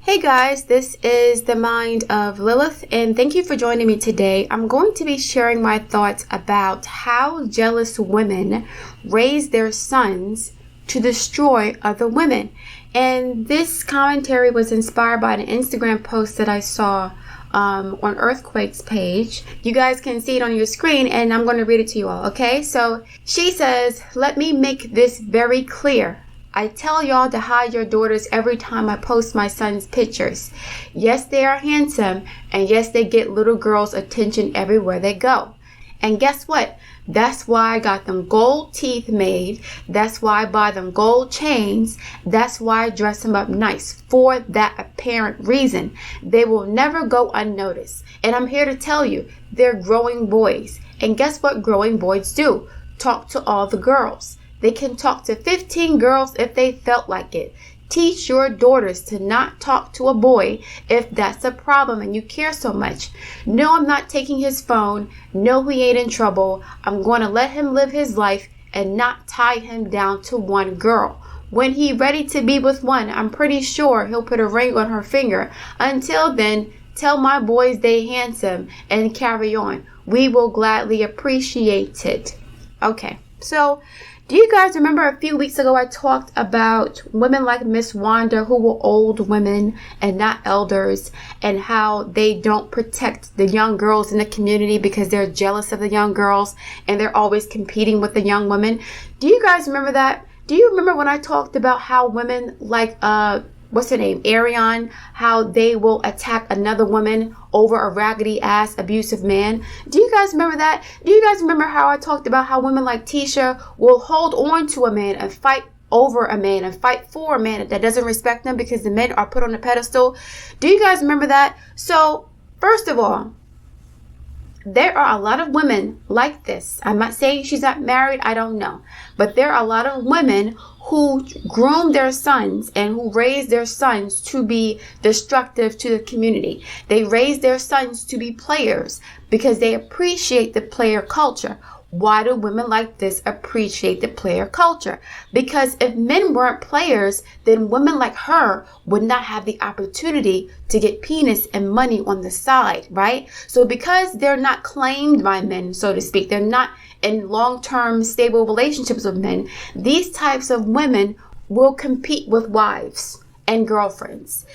Hey guys, this is the mind of Lilith, and thank you for joining me today. I'm going to be sharing my thoughts about how jealous women raise their sons to destroy other women. And this commentary was inspired by an Instagram post that I saw on Earthquake's page. You guys can see it on your screen, and I'm going to read it to you all, okay? So she says, "Let me make this very clear. I tell y'all to hide your daughters every time I post my son's pictures. Yes, they are handsome, and yes, they get little girls' attention everywhere they go. And guess what? That's why I got them gold teeth made. That's why I buy them gold chains. That's why I dress them up nice, for that apparent reason. They will never go unnoticed. And I'm here to tell you, they're growing boys. And guess what growing boys do? Talk to all the girls. They can talk to 15 girls if they felt like it. Teach your daughters to not talk to a boy if that's a problem and you care so much. No, I'm not taking his phone. No, he ain't in trouble. I'm going to let him live his life and not tie him down to one girl. When he's ready to be with one, I'm pretty sure he'll put a ring on her finger. Until then, tell my boys they handsome and carry on. We will gladly appreciate it." Okay, so do you guys remember a few weeks ago I talked about women like Miss Wanda who were old women and not elders, and how they don't protect the young girls in the community because they're jealous of the young girls and they're always competing with the young women? Do you guys remember that? Do you remember when I talked about how women like what's her name, Ariane, how they will attack another woman over a raggedy ass abusive man? Do you guys remember that? Do you guys remember how I talked about how women like Tisha will hold on to a man and fight over a man and fight for a man that doesn't respect them because the men are put on a pedestal? Do you guys remember that? So first of all, there are a lot of women like this. I'm not saying she's not married, I don't know. But there are a lot of women who groom their sons and who raise their sons to be destructive to the community. They raise their sons to be players because they appreciate the player culture. Why do women like this appreciate the player culture? Because if men weren't players, then women like her would not have the opportunity to get penis and money on the side, right? So because they're not claimed by men, so to speak, they're not in long-term stable relationships with men, these types of women will compete with wives and girlfriends.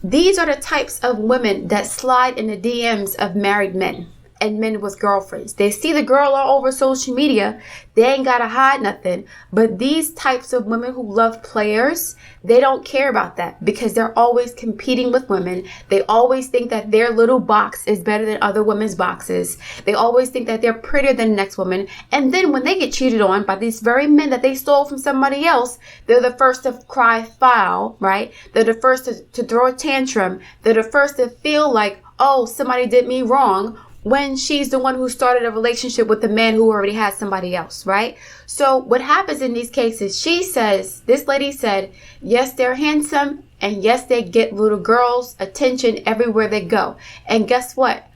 These are the types of women that slide in the DMs of married men and men with girlfriends. They see the girl all over social media. They ain't gotta hide nothing. But these types of women who love players, they don't care about that because they're always competing with women. They always think that their little box is better than other women's boxes. They always think that they're prettier than the next woman. And then when they get cheated on by these very men that they stole from somebody else, they're the first to cry foul, right? They're the first to throw a tantrum. They're the first to feel like, oh, somebody did me wrong, when she's the one who started a relationship with the man who already had somebody else, right? So what happens in these cases, this lady said, yes, they're handsome, and yes, they get little girls' attention everywhere they go. And guess what?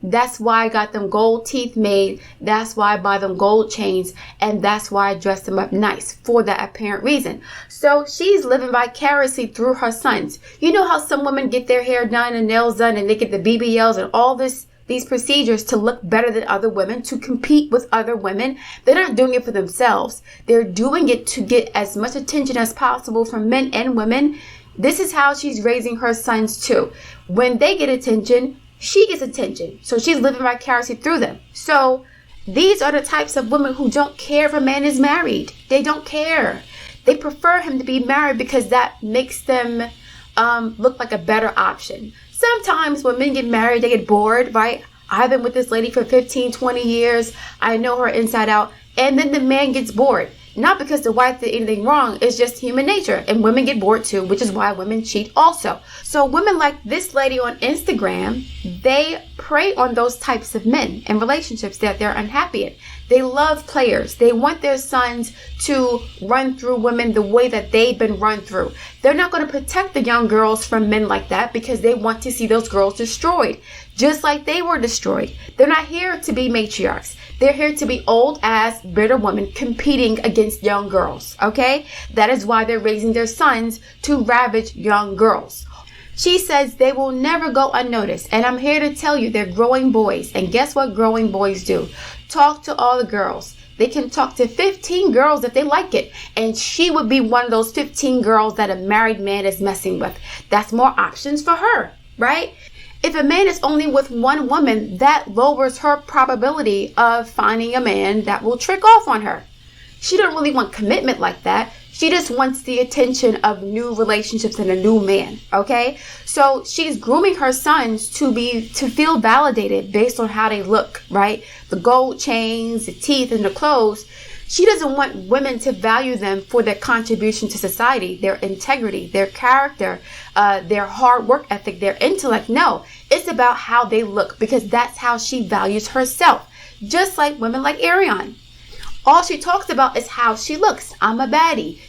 That's why I got them gold teeth made. That's why I buy them gold chains. And that's why I dress them up nice, for that apparent reason. So she's living vicariously through her sons. You know how some women get their hair done and nails done and they get the BBLs and all these procedures to look better than other women, to compete with other women? They're not doing it for themselves. They're doing it to get as much attention as possible from men and women. This is how she's raising her sons too. When they get attention, she gets attention. So she's living vicariously through them. So these are the types of women who don't care if a man is married. They don't care. They prefer him to be married because that makes them look like a better option. Sometimes when men get married, they get bored, right? I've been with this lady for 15, 20 years. I know her inside out. And then the man gets bored. Not because the wife did anything wrong. It's just human nature. And women get bored too, which is why women cheat also. So women like this lady on Instagram, they prey on those types of men and relationships that they're unhappy in. They love players. They want their sons to run through women the way that they've been run through. They're not going to protect the young girls from men like that because they want to see those girls destroyed, just like they were destroyed. They're not here to be matriarchs. They're here to be old-ass, bitter women competing against young girls, okay? That is why they're raising their sons to ravage young girls. She says they will never go unnoticed. And I'm here to tell you they're growing boys. And guess what growing boys do? Talk to all the girls. They can talk to 15 girls if they like it. And she would be one of those 15 girls that a married man is messing with. That's more options for her, right? If a man is only with one woman, that lowers her probability of finding a man that will trick off on her. She don't really want commitment like that. She just wants the attention of new relationships and a new man, okay? So she's grooming her sons to feel validated based on how they look, right? The gold chains, the teeth, and the clothes. She doesn't want women to value them for their contribution to society, their integrity, their character, their hard work ethic, their intellect. No, it's about how they look because that's how she values herself. Just like women like Ariane. All she talks about is how she looks. I'm a baddie.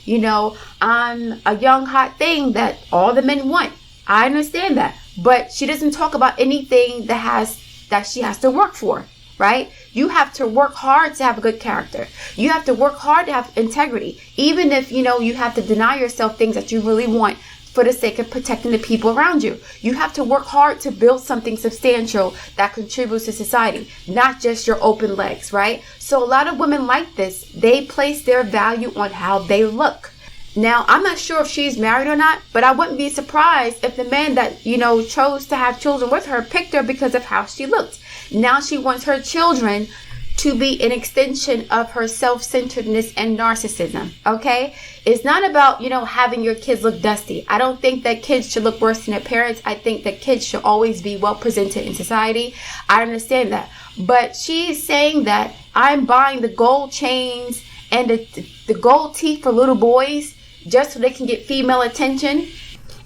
I'm a young hot thing that all the men want. I understand that. But she doesn't talk about anything that she has to work for, right? You have to work hard to have a good character. You have to work hard to have integrity. Even if, you have to deny yourself things that you really want for the sake of protecting the people around you. You have to work hard to build something substantial that contributes to society, not just your open legs, right? So a lot of women like this, they place their value on how they look. Now, I'm not sure if she's married or not, but I wouldn't be surprised if the man that, chose to have children with her picked her because of how she looked. Now she wants her children to be an extension of her self-centeredness and narcissism, okay? It's not about, having your kids look dusty. I don't think that kids should look worse than their parents. I think that kids should always be well presented in society. I understand that. But she's saying that I'm buying the gold chains and the gold teeth for little boys just so they can get female attention.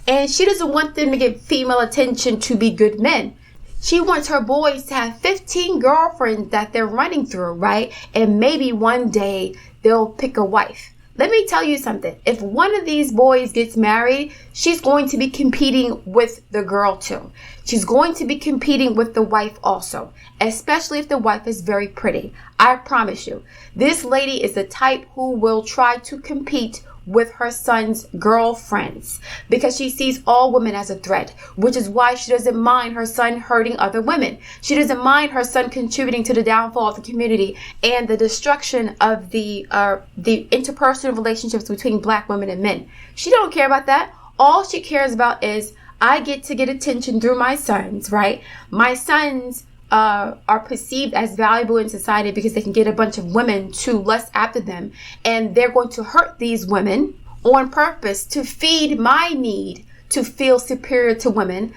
And she doesn't want them to get female attention to be good men. She wants her boys to have 15 girlfriends that they're running through, right? And maybe one day they'll pick a wife. Let me tell you something. If one of these boys gets married, she's going to be competing with the girl too. She's going to be competing with the wife also, especially if the wife is very pretty. I promise you, this lady is the type who will try to compete with her son's girlfriends because she sees all women as a threat, which is why she doesn't mind her son hurting other women. She doesn't mind her son contributing to the downfall of the community and the destruction of the interpersonal relationships between black women and men. She don't care about that. All she cares about is I get to get attention through my sons, right? My sons are perceived as valuable in society because they can get a bunch of women to lust after them, and they're going to hurt these women on purpose to feed my need to feel superior to women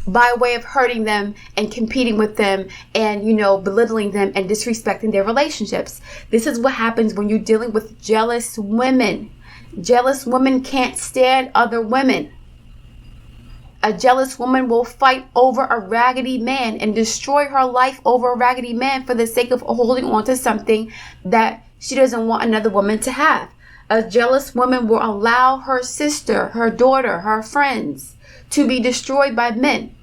by way of hurting them and competing with them and, belittling them and disrespecting their relationships. This is what happens when you're dealing with jealous women. Jealous women can't stand other women. A jealous woman will fight over a raggedy man and destroy her life over a raggedy man for the sake of holding on to something that she doesn't want another woman to have. A jealous woman will allow her sister, her daughter, her friends to be destroyed by men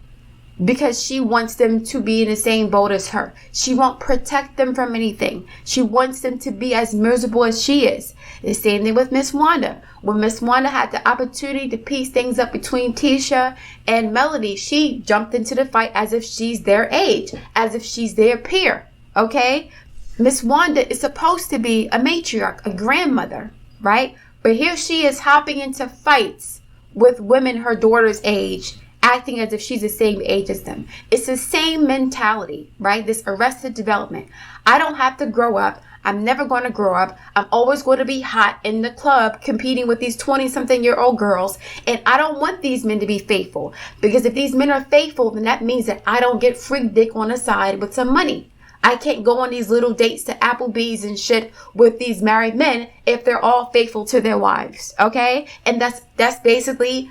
because she wants them to be in the same boat as her. She won't protect them from anything. She wants them to be as miserable as she is. The same thing with Miss Wanda. When Miss Wanda had the opportunity to piece things up between Tisha and Melody, she jumped into the fight as if she's their age, as if she's their peer, okay? Miss Wanda is supposed to be a matriarch, a grandmother, right? But here she is hopping into fights with women her daughter's age, acting as if she's the same age as them. It's the same mentality, right? This arrested development. I don't have to grow up. I'm never going to grow up. I'm always going to be hot in the club competing with these 20-something-year-old girls. And I don't want these men to be faithful. Because if these men are faithful, then that means that I don't get free dick on the side with some money. I can't go on these little dates to Applebee's and shit with these married men if they're all faithful to their wives. Okay? And that's basically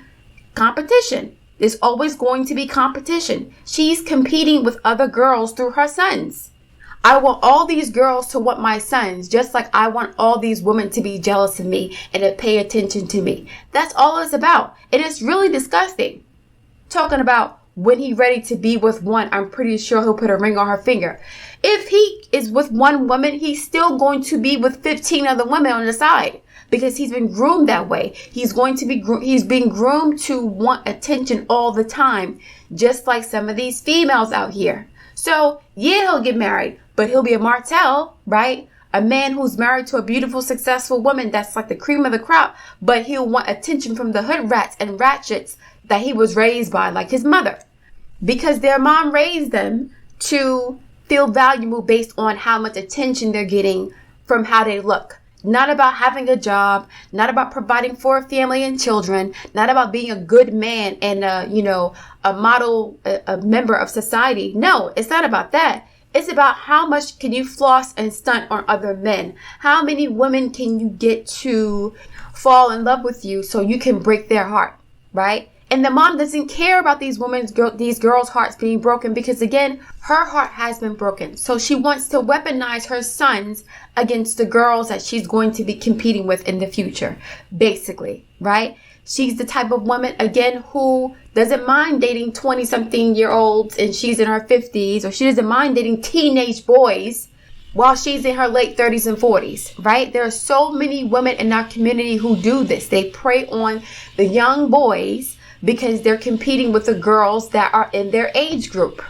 competition. There's always going to be competition. She's competing with other girls through her sons. I want all these girls to want my sons, just like I want all these women to be jealous of me and to pay attention to me. That's all it's about. And it's really disgusting. Talking about when he's ready to be with one, I'm pretty sure he'll put a ring on her finger. If he is with one woman, he's still going to be with 15 other women on the side. because he's been groomed that way. He's being groomed to want attention all the time, just like some of these females out here. So yeah, he'll get married, but he'll be a Martell, right? A man who's married to a beautiful, successful woman that's like the cream of the crop, but he'll want attention from the hood rats and ratchets that he was raised by, like his mother, because their mom raised them to feel valuable based on how much attention they're getting from how they look. Not about having a job, not about providing for a family and children, not about being a good man and a model, a member of society. No, it's not about that. It's about how much can you floss and stunt on other men? How many women can you get to fall in love with you so you can break their heart, right? And the mom doesn't care about these girls' hearts being broken, because again, her heart has been broken. So she wants to weaponize her sons against the girls that she's going to be competing with in the future, basically, right? She's the type of woman, again, who doesn't mind dating 20-something-year-olds and she's in her 50s, or she doesn't mind dating teenage boys while she's in her late 30s and 40s, right? There are so many women in our community who do this. They prey on the young boys because they're competing with the girls that are in their age group.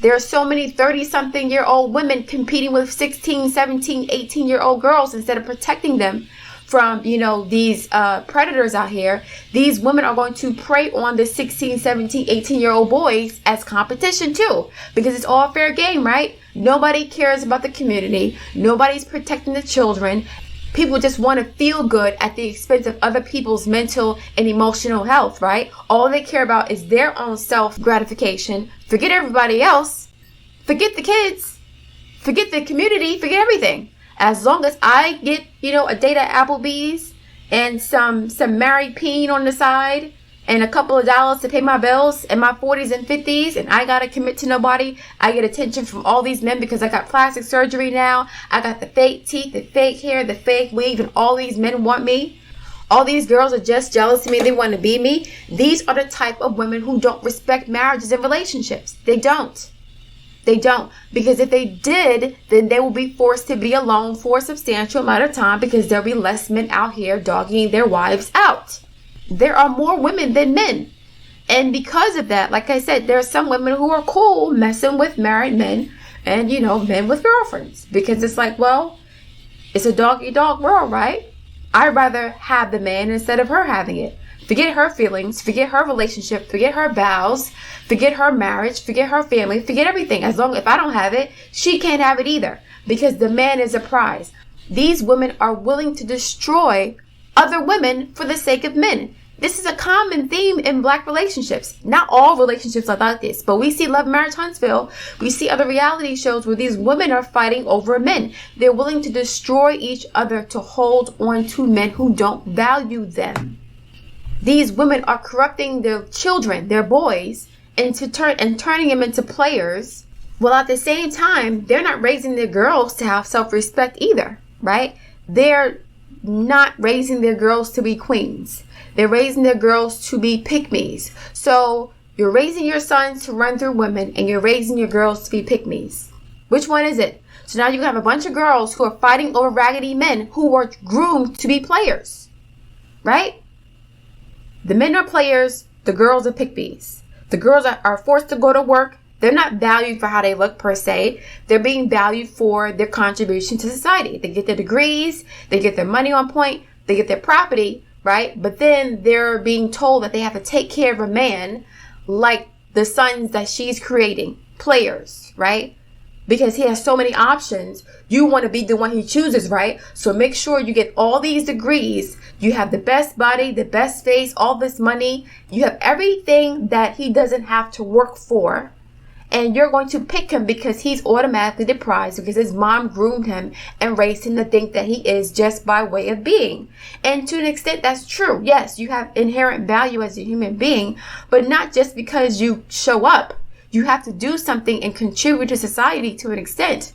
There are so many 30-something-year-old women competing with 16, 17, 18-year-old girls instead of protecting them from, these predators out here. These women are going to prey on the 16, 17, 18-year-old boys as competition too, because it's all fair game, right? Nobody cares about the community. Nobody's protecting the children. People just want to feel good at the expense of other people's mental and emotional health, right? All they care about is their own self-gratification. Forget everybody else. Forget the kids. Forget the community. Forget everything. As long as I get, a date at Applebee's and some married peen on the side and a couple of dollars to pay my bills in my 40s and 50s, and I got to commit to nobody. I get attention from all these men because I got plastic surgery now. I got the fake teeth, the fake hair, the fake weave, and all these men want me. All these girls are just jealous of me. They want to be me. These are the type of women who don't respect marriages and relationships. They don't. They don't. Because if they did, then they will be forced to be alone for a substantial amount of time, because there'll be less men out here dogging their wives out. There are more women than men. And because of that, like I said, there are some women who are cool messing with married men and, men with girlfriends. Because it's like, well, it's a dog-eat-dog world, right? I'd rather have the man instead of her having it. Forget her feelings, forget her relationship, forget her vows, forget her marriage, forget her family, forget everything. As long as I don't have it, she can't have it either, because the man is a prize. These women are willing to destroy other women for the sake of men. This is a common theme in Black relationships. Not all relationships are like this, but we see Love, Marriage, Huntsville. We see other reality shows where these women are fighting over men. They're willing to destroy each other to hold on to men who don't value them. These women are corrupting their children, their boys, turning them into players. Well, at the same time, they're not raising their girls to have self-respect either, right? They're not raising their girls to be queens. They're raising their girls to be pick-me's. So you're raising your sons to run through women, and you're raising your girls to be pick-me's. Which one is it? So now you have a bunch of girls who are fighting over raggedy men who were groomed to be players, right? The men are players, the girls are pick-me's. The girls are forced to go to work. They're not valued for how they look per se. They're being valued for their contribution to society. They get their degrees, they get their money on point, they get their property, right? But then they're being told that they have to take care of a man like the sons that she's creating, players, right? Because he has so many options. You want to be the one he chooses, right? So make sure you get all these degrees. You have the best body, the best face, all this money. You have everything that he doesn't have to work for. And you're going to pick him because he's automatically the prize, because his mom groomed him and raised him to think that he is just by way of being. And to an extent, that's true. Yes, you have inherent value as a human being, but not just because you show up. You have to do something and contribute to society to an extent.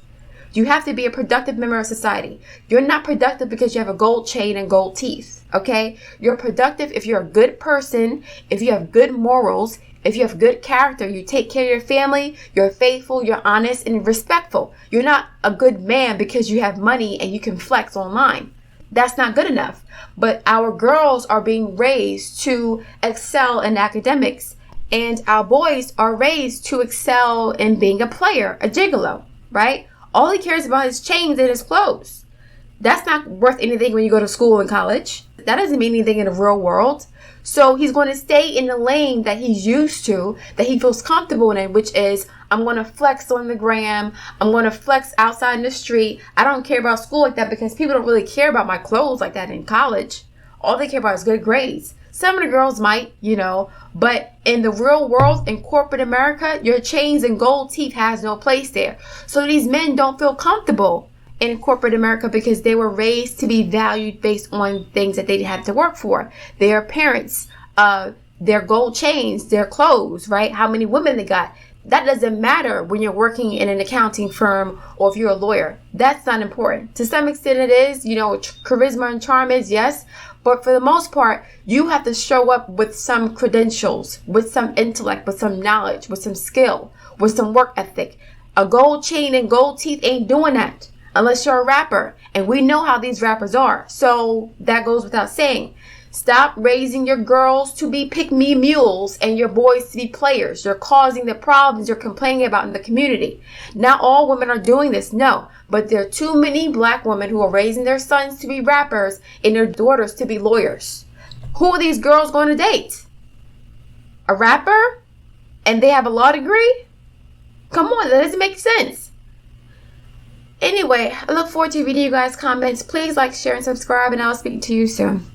You have to be a productive member of society. You're not productive because you have a gold chain and gold teeth, okay? You're productive if you're a good person, if you have good morals, if you have good character, you take care of your family, you're faithful, you're honest, and respectful. You're not a good man because you have money and you can flex online. That's not good enough. But our girls are being raised to excel in academics, and our boys are raised to excel in being a player, a gigolo, right? All he cares about is chains and his clothes. That's not worth anything when you go to school and college. That doesn't mean anything in the real world. So he's going to stay in the lane that he's used to, that he feels comfortable in, which is, I'm going to flex on the gram. I'm going to flex outside in the street. I don't care about school like that because people don't really care about my clothes like that in college. All they care about is good grades. Some of the girls might, but in the real world, in corporate America, your chains and gold teeth has no place there. So these men don't feel comfortable in corporate America because they were raised to be valued based on things that they had to work for. Their parents, their gold chains, their clothes, right? How many women they got. That doesn't matter when you're working in an accounting firm or if you're a lawyer. That's not important. To some extent it is, charisma and charm is, yes. But for the most part, you have to show up with some credentials, with some intellect, with some knowledge, with some skill, with some work ethic. A gold chain and gold teeth ain't doing that unless you're a rapper. And we know how these rappers are. So that goes without saying. Stop raising your girls to be pick-me mules and your boys to be players. You're causing the problems you're complaining about in the community. Not all women are doing this, no. But there are too many black women who are raising their sons to be rappers and their daughters to be lawyers. Who are these girls going to date? A rapper? And they have a law degree? Come on, that doesn't make sense. Anyway, I look forward to reading you guys' comments. Please like, share, and subscribe, and I'll speak to you soon.